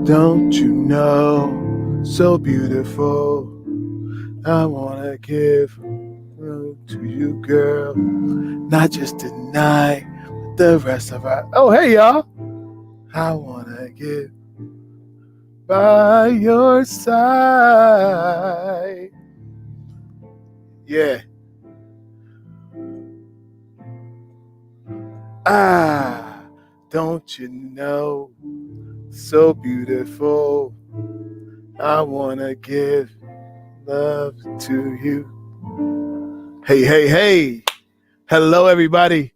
Don't you know, so beautiful. I wanna give to you, girl. Not just tonight, but the rest of our. Oh, hey, y'all. I wanna get by your side. Yeah. Don't you know, so beautiful. I wanna give love to you. Hey, hey, hey. Hello, everybody.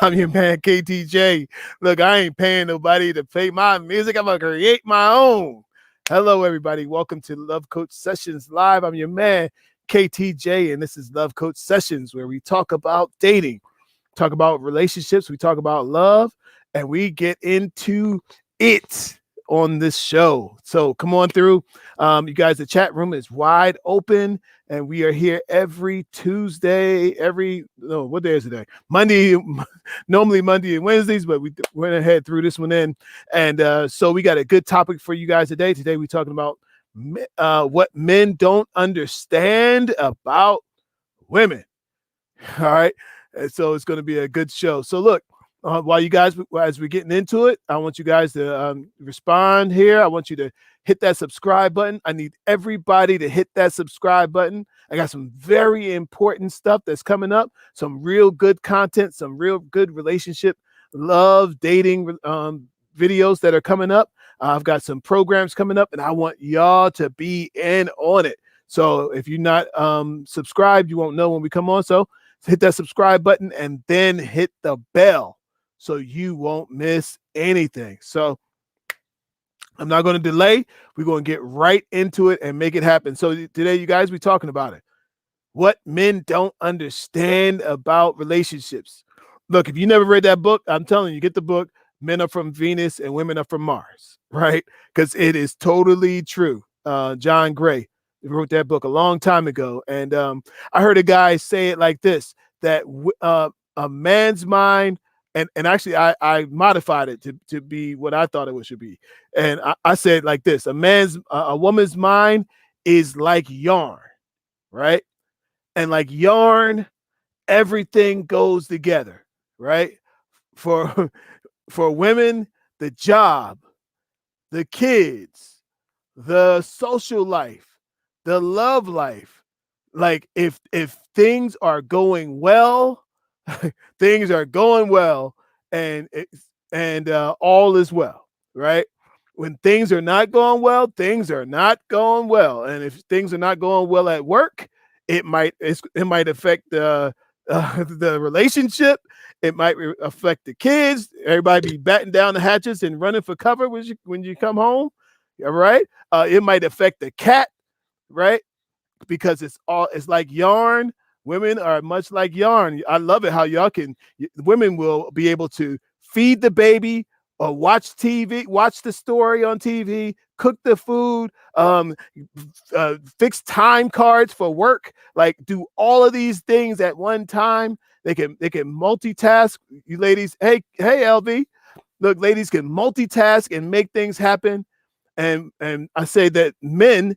I'm your man, KTJ. Look, I ain't paying nobody to play my music. I'm going to create my own. Hello, everybody. Welcome to Love Coach Sessions Live. I'm your man, KTJ, and this is Love Coach Sessions, where we talk about dating, talk about relationships, we talk about love, and we get into it on this show. So come on through. You guys, the chat room is wide open, and we are here every Tuesday. What day is today? Monday. Normally Monday and Wednesdays, but we went ahead threw this one in, and so we got a good topic for you guys today. Today we're talking about what men don't understand about women. All right, and so it's going to be a good show. So look. While you guys, as we're getting into it, I want you guys to respond here. I want you to hit that subscribe button. I need everybody to hit that subscribe button. I got some very important stuff that's coming up, some real good content, some real good relationship, love, dating videos that are coming up. I've got some programs coming up, and I want y'all to be in on it. So if you're not subscribed, you won't know when we come on. So hit that subscribe button and then hit the bell, so you won't miss anything. So I'm not going to delay. We're going to get right into it and make it happen. So today, you guys, we're talking about it. What men don't understand about relationships. Look, if you never read that book, I'm telling you, get the book. Men are from Venus and women are from Mars, right? Because it is totally true. John Gray wrote that book a long time ago. And I heard a guy say it like this, that a man's mind, and actually I modified it to be what I thought it should be. And I said like this: a woman's mind is like yarn, right? And like yarn, everything goes together, right? For women, the job, the kids, the social life, the love life. Like if things are going well, things are going well, and all is well, right? When things are not going well, things are not going well, and if things are not going well at work, it might affect the relationship. It might affect the kids. Everybody be batting down the hatches and running for cover when you come home. All right. It might affect the cat, right? Because it's like yarn. Women are much like yarn. I love it how women will be able to feed the baby or watch TV, watch the story on TV, cook the food, fix time cards for work, like do all of these things at one time. They can multitask. You ladies, hey LV, look, ladies can multitask and make things happen. And I say that men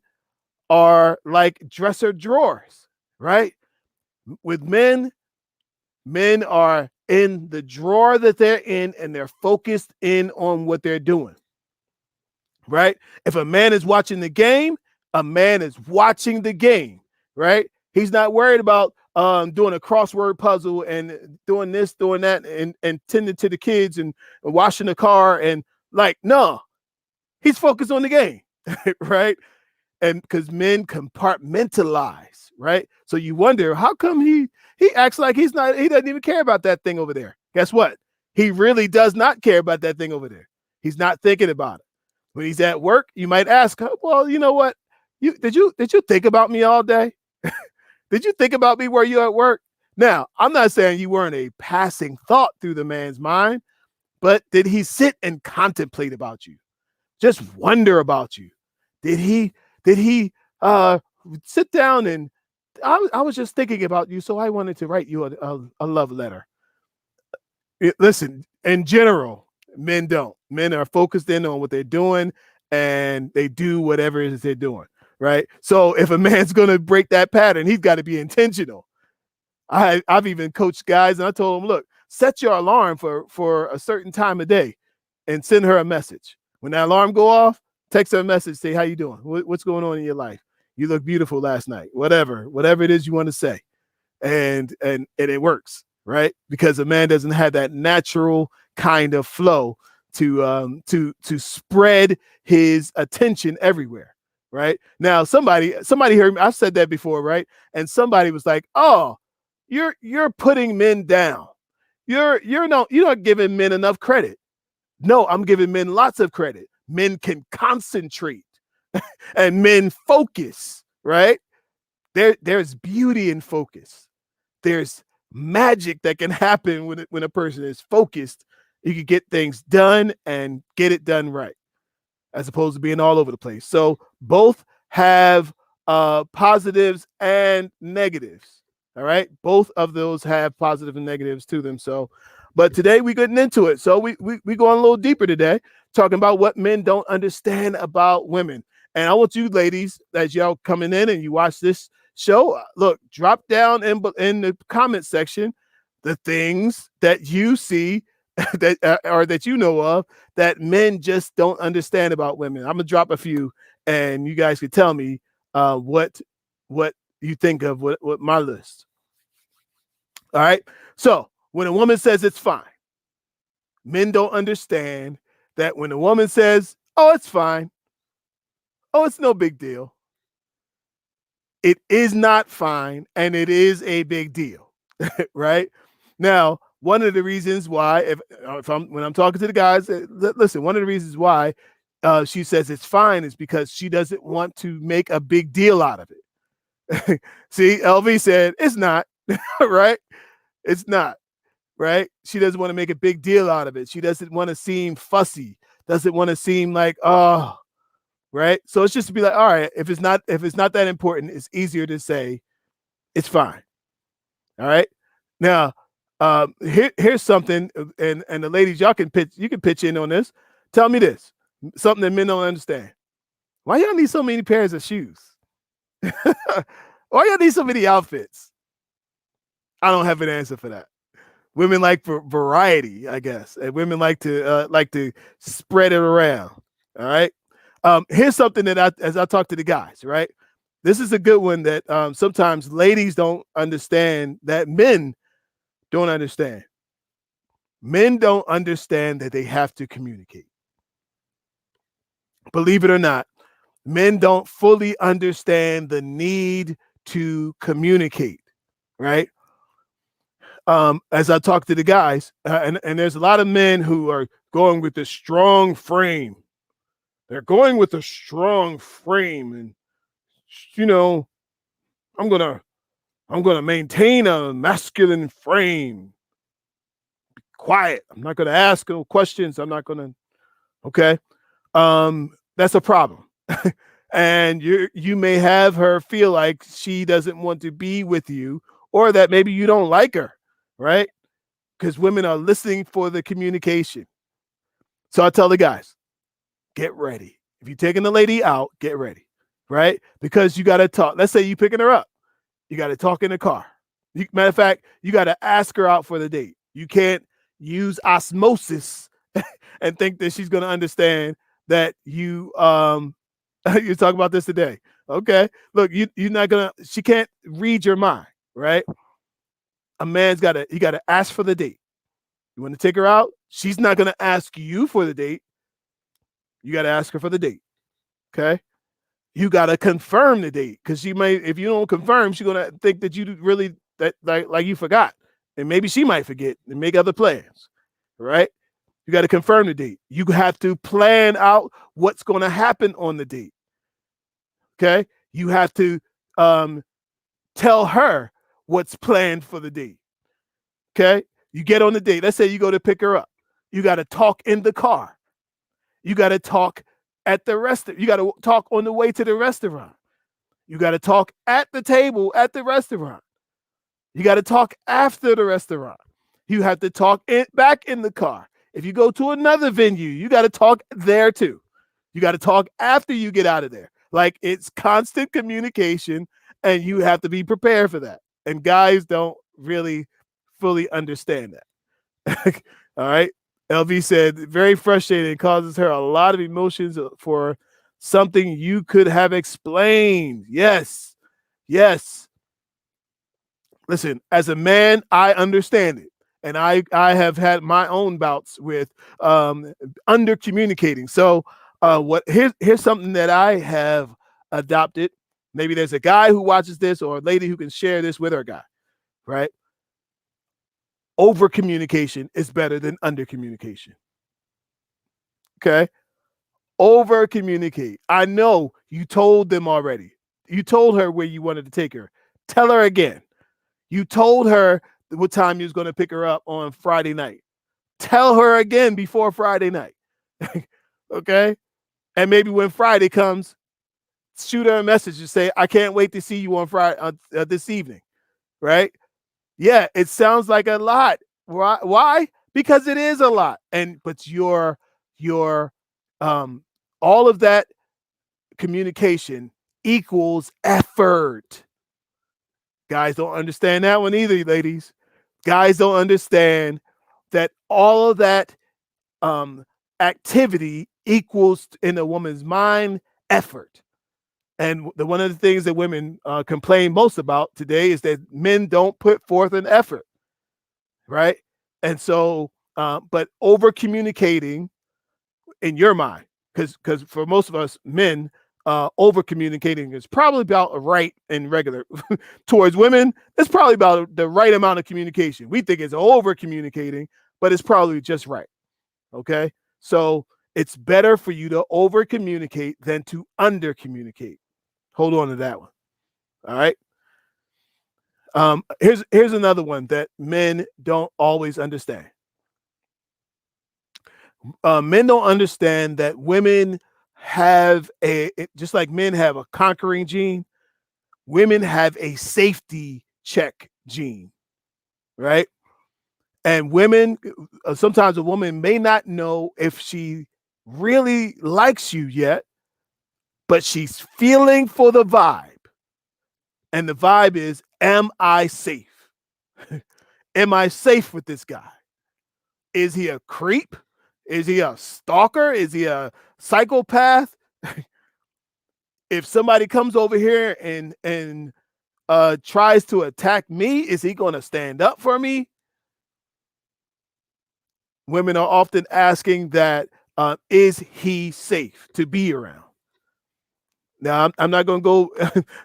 are like dresser drawers, right? With men are in the drawer that they're in, and they're focused in on what they're doing, right? If a man is watching the game, a man is watching the game, right? He's not worried about doing a crossword puzzle and doing this, doing that, and tending to the kids and washing the car, and like, no, he's focused on the game, right? And because men compartmentalize, right? So you wonder, how come he acts like he doesn't even care about that thing over there. Guess what? He really does not care about that thing over there. He's not thinking about it. When he's at work, you might ask, well, you know what? Did you think about me all day? Did you think about me while you're at work? Now, I'm not saying you weren't a passing thought through the man's mind, but did he sit and contemplate about you? Just wonder about you? Did he sit down and I was just thinking about you, so I wanted to write you a love letter. Listen, in general, men don't. Men are focused in on what they're doing, and they do whatever it is they're doing, right? So if a man's going to break that pattern, he's got to be intentional. I've even coached guys, and I told them, look, set your alarm for a certain time of day and send her a message. When that alarm go off, text her a message, say, how you doing? What's going on in your life? You look beautiful last night. Whatever it is you want to say. And it works, right? Because a man doesn't have that natural kind of flow to spread his attention everywhere, right? Now somebody heard me, I've said that before, right? And somebody was like, oh, you're putting men down. You're not giving men enough credit. No, I'm giving men lots of credit. Men can concentrate and men focus, right? There's beauty in focus. There's magic that can happen when a person is focused. You can get things done and get it done right, as opposed to being all over the place. So both have positives and negatives. All right. Both of those have positive and negatives to them. So, but today we're getting into it. So we going a little deeper today, talking about what men don't understand about women. And I want you ladies, as y'all coming in and you watch this show, look, drop down in the comment section the things that you see that or that you know of that men just don't understand about women. I'm gonna drop a few, and you guys can tell me what you think of what my list. All right. So when a woman says it's fine, men don't understand that when a woman says, "Oh, it's fine," "Oh, it's no big deal," it is not fine, and it is a big deal, right? Now, one of the reasons why, when I'm talking to the guys, listen, one of the reasons why she says it's fine is because she doesn't want to make a big deal out of it. See, LV said it's not, right? It's not, right? She doesn't want to make a big deal out of it. She doesn't want to seem fussy, doesn't want to seem like, oh, right? So it's just to be like, all right, if it's not that important, it's easier to say it's fine. All right. Now, here's something, and the ladies, you can pitch in on this. Tell me this, something that men don't understand. Why y'all need so many pairs of shoes? Why y'all need so many outfits? I don't have an answer for that. Women like variety, I guess, and women like to spread it around. All right. Here's something that as I talk to the guys, right? This is a good one that sometimes ladies don't understand that men don't understand. Men don't understand that they have to communicate. Believe it or not, men don't fully understand the need to communicate, right? As I talk to the guys, and there's a lot of men who are going with a strong frame. They're going with a strong frame, and I'm gonna maintain a masculine frame. Be quiet. I'm not gonna ask no questions. I'm not gonna. Okay, that's a problem. And you may have her feel like she doesn't want to be with you, or that maybe you don't like her, right? Because women are listening for the communication. So I tell the guys, get ready. If you're taking the lady out, get ready, right? Because you got to talk. Let's say you're picking her up. You got to talk in the car. Matter of fact, you got to ask her out for the date. You can't use osmosis and think that she's going to understand that you you talk about this today. Okay. Look, you're not gonna, she can't read your mind, right? A man's got to ask for the date. You want to take her out? She's not gonna ask you for the date. You got to ask her for the date. Okay. You got to confirm the date, because she may, if you don't confirm, she's gonna think that you really that like you forgot, and maybe she might forget and make other plans, right? You got to confirm the date. You have to plan out what's going to happen on the date. Okay. You have to tell her what's planned for the date. Okay. You get on the date. Let's say you go to pick her up. You got to talk in the car. You got to talk at the restaurant. You got to talk on the way to the restaurant. You got to talk at the table at the restaurant. You got to talk after the restaurant. You have to talk back in the car. If you go to another venue, you got to talk there too. You got to talk after you get out of there. Like, it's constant communication, and you have to be prepared for that. And guys don't really fully understand that. All right. LV said, very frustrating. It causes her a lot of emotions for something you could have explained. Yes. Yes. Listen, as a man, I understand it. And I have had my own bouts with under communicating. So here's something that I have adopted. Maybe there's a guy who watches this or a lady who can share this with her guy, right? Over communication is better than under communication. Okay. Over communicate. I know you told them already. You told her where you wanted to take her. Tell her again. You told her what time you was going to pick her up on Friday night. Tell her again before Friday night. Okay. And maybe when Friday comes, shoot her a message and say, I can't wait to see you on Friday this evening. Right. Yeah. It sounds like a lot. Why? Because it is a lot. But your all of that communication equals effort. Guys don't understand that one either, ladies. Guys don't understand that all of that activity equals, in a woman's mind, effort. And one of the things that women complain most about today is that men don't put forth an effort, right? And so, but over communicating in your mind, because for most of us men, over communicating is probably about right and regular. Towards women, it's probably about the right amount of communication. We think it's over communicating, but it's probably just right. Okay. So it's better for you to over communicate than to under communicate. Hold on to that one. All right. Here's another one that men don't always understand. Men don't understand that women have just like men have a conquering gene, women have a safety check gene, right? And women, sometimes a woman may not know if she really likes you yet, but she's feeling for the vibe. And the vibe is, am I safe? Am I safe with this guy? Is he a creep? Is he a stalker? Is he a psychopath? If somebody comes over here and tries to attack me, is he going to stand up for me? Women are often asking that, is he safe to be around? Now, I'm not going to go,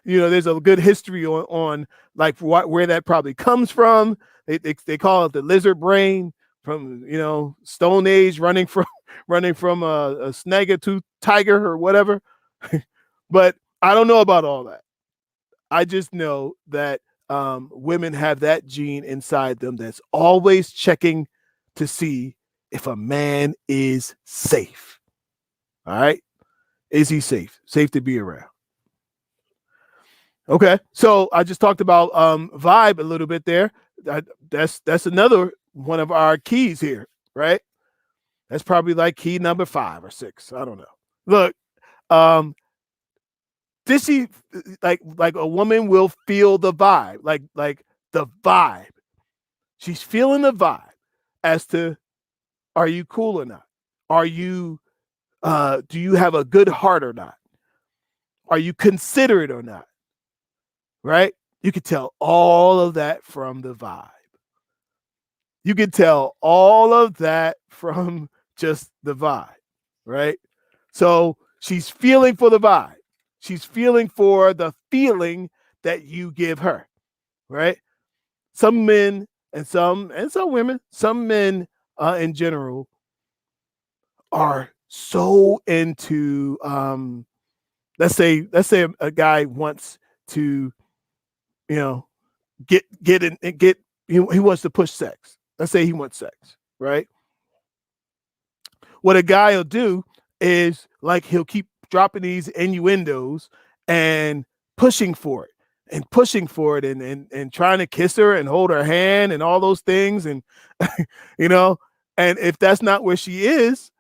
there's a good history on like where that probably comes from. They call it the lizard brain from, Stone Age, running from a snagger-tooth tiger or whatever. But I don't know about all that. I just know that women have that gene inside them that's always checking to see if a man is safe. All right. Is he safe? Safe to be around. Okay. So I just talked about vibe a little bit there. That's another one of our keys here, right? That's probably like key number 5 or 6. I don't know. Look, this she like a woman will feel the vibe, like the vibe. She's feeling the vibe as to, are you cool or not? Are you do you have a good heart or not? Are you considerate or not? Right? You can tell all of that from the vibe. You can tell all of that from just the vibe, right? So she's feeling for the vibe. She's feeling for the feeling that you give her, right? Some men and some women, some men in general are so into let's say a guy wants to, get in and get he wants to push sex. Let's say he wants sex, right? What a guy will do is, like, he'll keep dropping these innuendos and pushing for it and pushing for it and trying to kiss her and hold her hand and all those things. And, and if that's not where she is,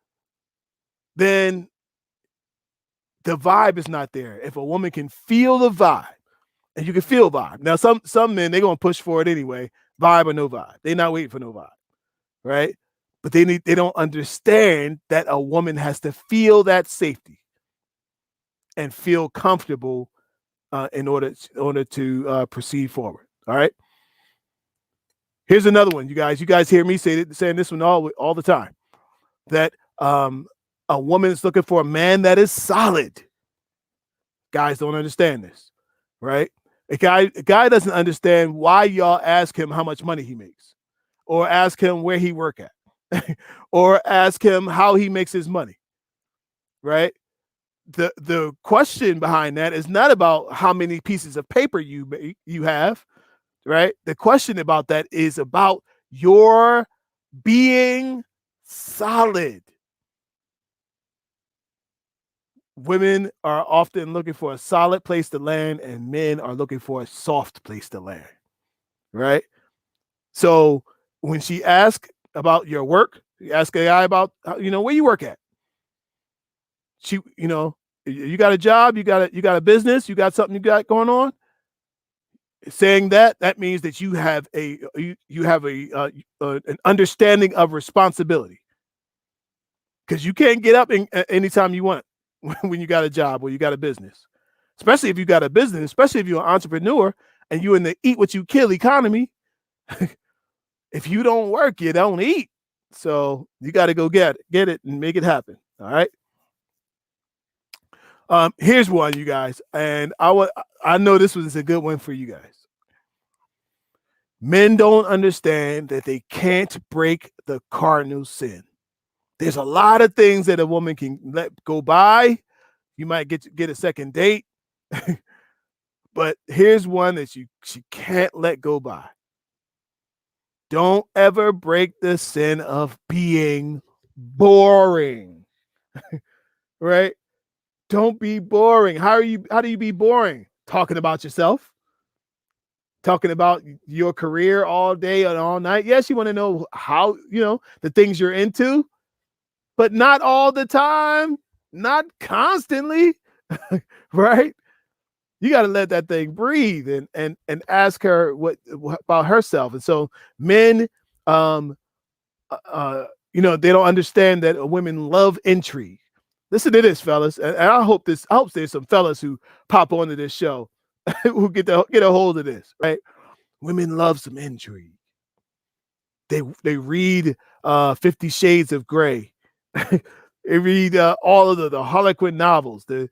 then the vibe is not there. If a woman can feel the vibe, and you can feel vibe. Now, some men, they're gonna push for it anyway, vibe or no vibe. They're not waiting for no vibe, right? But they don't understand that a woman has to feel that safety and feel comfortable in order to proceed forward. All right. Here's another one, you guys. You guys hear me saying this one all the time. That a woman is looking for a man that is solid. Guys don't understand this, right? A guy doesn't understand why y'all ask him how much money he makes, or ask him where he work at, or ask him how he makes his money, right? The question behind that is not about how many pieces of paper you have, right? The question about that is about your being solid. Women are often looking for a solid place to land, and men are looking for a soft place to land, right? So when she asks about your work, you ask a guy about, where you work at. She, you got a job, you got a business, you got something you got going on. Saying that means that you have an understanding of responsibility, because you can't get up anytime you want when you got a job or you got a business, especially if you got a business, especially if you're an entrepreneur and you're in the eat what you kill economy. If you don't work, you don't eat. So you got to go get it and make it happen. All right. Here's one, you guys, and I know this was a good one for you guys. Men don't understand that they can't break the cardinal sin. There's a lot of things that a woman can let go by. You might get a second date, but here's one that she can't let go by. Don't ever break the sin of being boring, right? Don't be boring. How do you be boring? Talking about yourself, talking about your career all day and all night. Yes, you want to know how, the things you're into, but not all the time, not constantly, right? You got to let that thing breathe and ask her what about herself. And so men, they don't understand that women love intrigue. Listen to this, fellas, and I hope there's some fellas who pop onto this show who get a hold of this, right? Women love some intrigue. They read 50 Shades of Grey. They read all of the Harlequin novels, the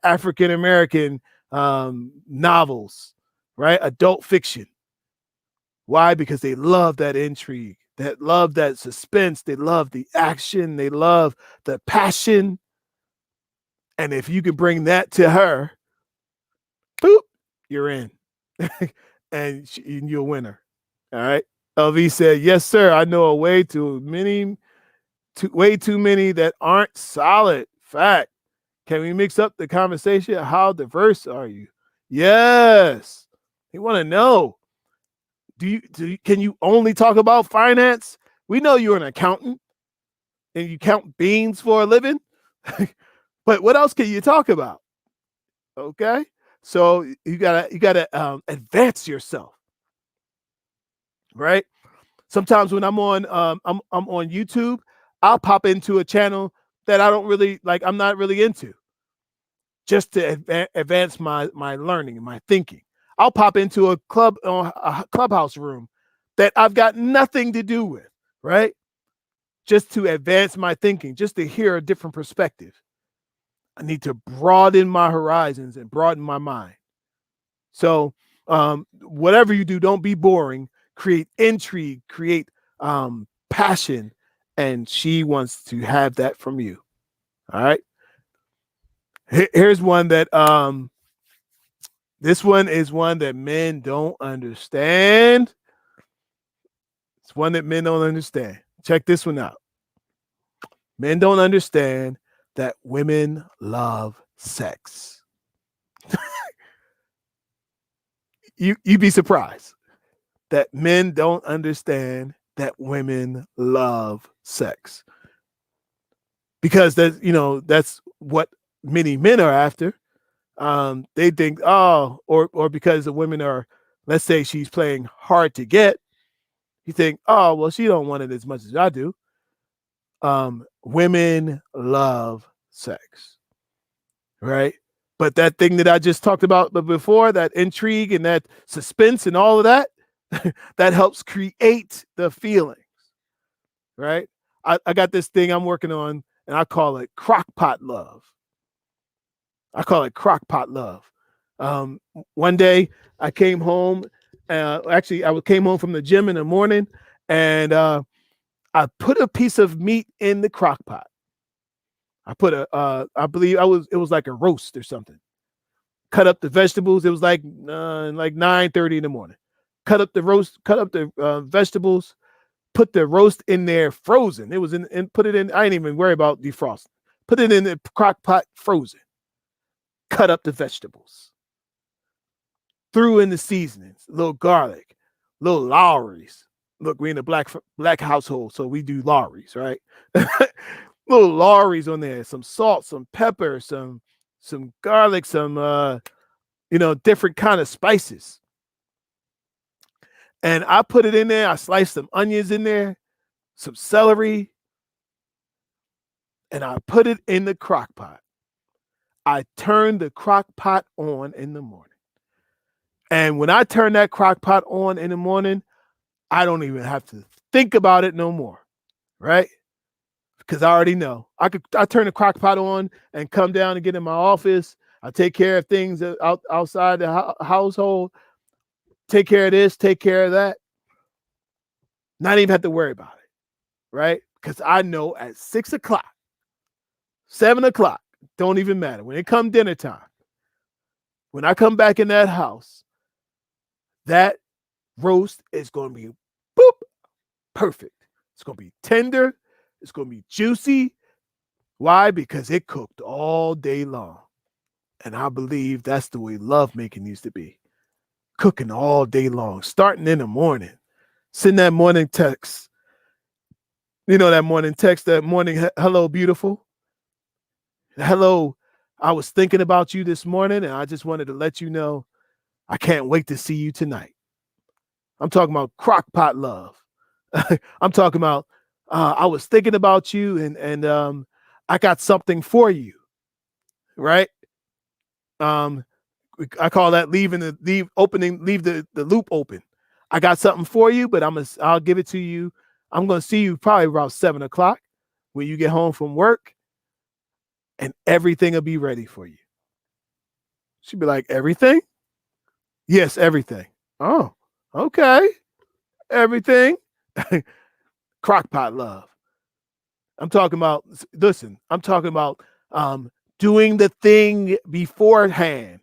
African American novels, right? Adult fiction. Why? Because they love that intrigue, that love that suspense, they love the action, they love the passion. And if you can bring that to her, boop, you're in. and you're a winner. All right. LV said, yes, sir. I know way too many that aren't solid. Fact. Can we mix up the conversation? How diverse are you? Yes. They want to know. Can you only talk about finance? We know you're an accountant and you count beans for a living, but what else can you talk about? Okay. So you gotta advance yourself, right? Sometimes when I'm on YouTube, I'll pop into a channel that I don't really like. I'm not really into, just to advance my learning and my thinking. I'll pop into a clubhouse room that I've got nothing to do with, right? Just to advance my thinking, just to hear a different perspective. I need to broaden my horizons and broaden my mind. So whatever you do, don't be boring. Create intrigue, create passion, and she wants to have that from you. All right. Here's one that this one is one that men don't understand. It's one that men don't understand. Check this one out. Men don't understand that women love sex. You'd be surprised that men don't understand that women love sex. because that's what many men are after. They think, oh, or because the women are, let's say she's playing hard to get, you think, oh, well, she don't want it as much as I do. Women love sex, right? But that thing that I just talked about before, that intrigue and that suspense and all of that, that helps create the feelings, right? I got this thing I'm working on, and I call it crockpot love. I call it crockpot love. One day I came home. Actually, I came home from the gym in the morning, and I put a piece of meat in the crock pot. I put I believe it was like a roast or something. Cut up the vegetables. It was like 9:30 in the morning. Cut up the vegetables, put the roast in there frozen. It was and put it in. I didn't even worry about defrosting. Put it in the crock pot frozen. Cut up the vegetables. Threw in the seasonings, a little garlic, little Lowry's. Look, we're in a black household, so we do Lowry's, right? Little Lowry's on there, some salt, some pepper, some garlic, some different kind of spices. And I put it in there. I sliced some onions in there, some celery, and I put it in the crock pot. I turned the crock pot on in the morning. And when I turn that crock pot on in the morning, I don't even have to think about it no more, right? Because I already know. I turn the crock pot on and come down and get in my office. I take care of things outside the household. Take care of this, take care of that. Not even have to worry about it, right? Because I know at 6 o'clock, 7 o'clock, don't even matter. When it come dinner time, when I come back in that house, that roast is going to be perfect. It's going to be tender. It's going to be juicy. Why? Because it cooked all day long. And I believe that's the way lovemaking needs to be. Cooking all day long, starting in the morning. Send that morning text. That morning text, that morning, hello, beautiful. Hello, I was thinking about you this morning, and I just wanted to let you know I can't wait to see you tonight. I'm talking about crockpot love. I'm talking about I was thinking about you, and I got something for you, right? I call that leave the loop open. I got something for you, but I'll give it to you. I'm gonna see you probably around 7 o'clock when you get home from work, and everything will be ready for you. She'd be like, everything? Yes, everything. Oh, okay. Everything. Crockpot love. I'm talking about doing the thing beforehand.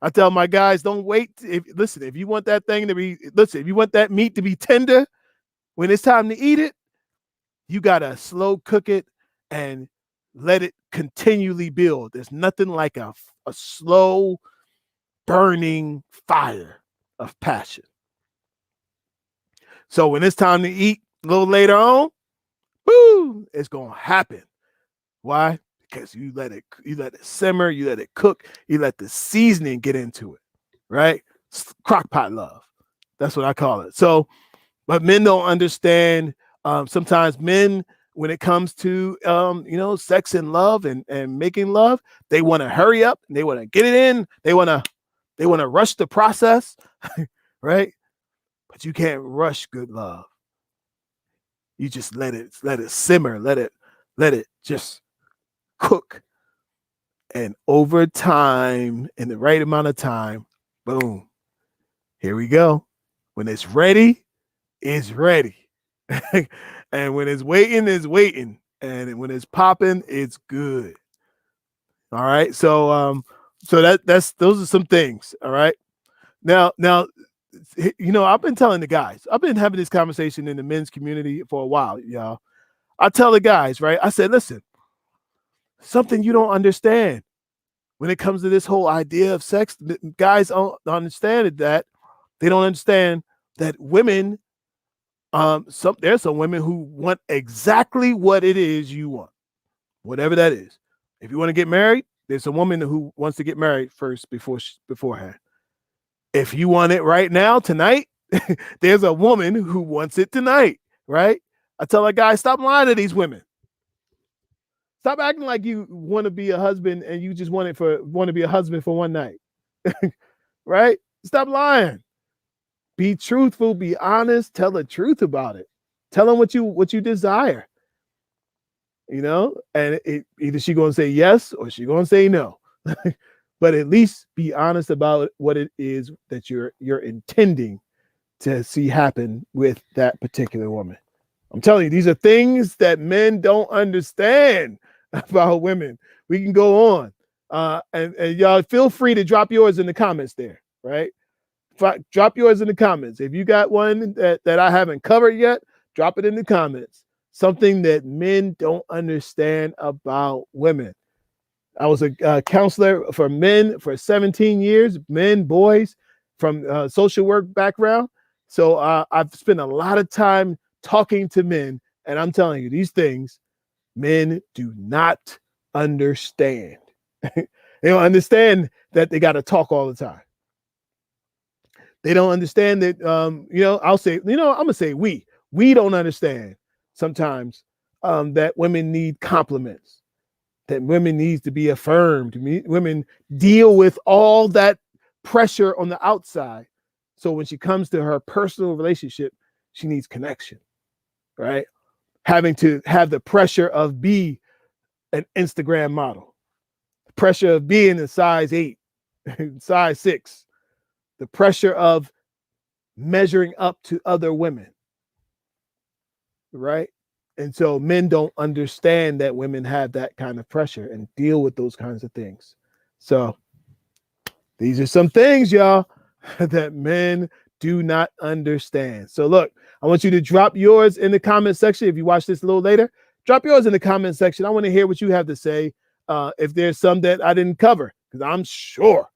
I tell my guys, don't wait. If you want that meat to be tender, when it's time to eat it, you got to slow cook it and let it continually build. There's nothing like a slow burning fire of passion. So when it's time to eat a little later on, boom, it's going to happen. Why? Because you let it simmer, you let it cook, you let the seasoning get into it, right? Crockpot love. That's what I call it. So, but men don't understand. Sometimes men, when it comes to sex and love and making love, they want to hurry up and they want to get it in. They want to rush the process, right? But you can't rush good love. You just let it simmer, let it just cook. And over time, in the right amount of time, boom, here we go. When it's ready, it's ready. And when it's waiting, it's waiting. And when it's popping, it's good. All right. So those are some things. All right. Now, I've been telling the guys, I've been having this conversation in the men's community for a while, y'all. I tell the guys, right? I said, listen, something you don't understand when it comes to this whole idea of sex, guys don't understand that. They don't understand that women, there's some women who want exactly what it is you want. whatever that is. If you want to get married, there's a woman who wants to get married first beforehand. If you want it right now, tonight, there's a woman who wants it tonight, right? I tell a guy, stop lying to these women. Stop acting like you want to be a husband and you just want to be a husband for one night, right? Stop lying. Be truthful, be honest, tell the truth about it. Tell them what you desire, and either she going to say yes or she going to say no. But at least be honest about what it is that you're intending to see happen with that particular woman. I'm telling you, these are things that men don't understand about women. We can go on. And y'all feel free to drop yours in the comments there, right? Drop yours in the comments. If you got one that I haven't covered yet, drop it in the comments. Something that men don't understand about women. I was a counselor for men for 17 years, boys, from social work background. So I've spent a lot of time talking to men, and I'm telling you, these things men do not understand. They don't understand that they got to talk all the time. They don't understand that, I'll say, I'm going to say we don't understand sometimes that women need compliments, that women need to be affirmed. Women deal with all that pressure on the outside. So when she comes to her personal relationship, she needs connection, right? Having to have the pressure of be an Instagram model, the pressure of being a size 8, size 6, the pressure of measuring up to other women, right? And so men don't understand that women have that kind of pressure and deal with those kinds of things. So these are some things, y'all, that men do not understand. So look, I want you to drop yours in the comment section. If you watch this a little later, drop yours in the comment section. I want to hear what you have to say. If there's some that I didn't cover, because I'm sure,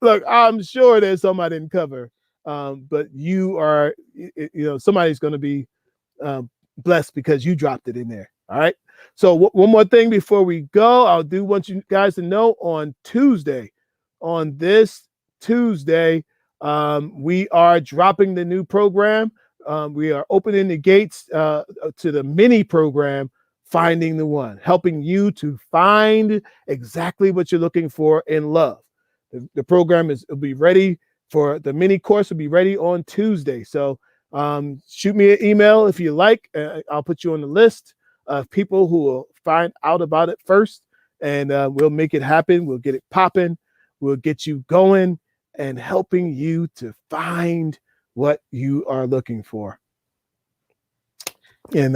look, I'm sure there's some I didn't cover. But you are, somebody's going to be blessed because you dropped it in there. All right. So one more thing before we go, I do want you guys to know on this Tuesday, we are dropping the new program. We are opening the gates to the mini program, Finding the One, helping you to find exactly what you're looking for in love. The program will be ready for the mini course will be ready on Tuesday. So shoot me an email if you like. I'll put you on the list of people who will find out about it first, and we'll make it happen. We'll get it popping. We'll get you going and helping you to find what you are looking for. And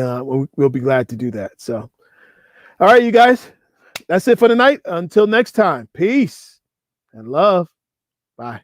we'll be glad to do that. So, all right, you guys, that's it for tonight. Until next time, peace and love. Bye.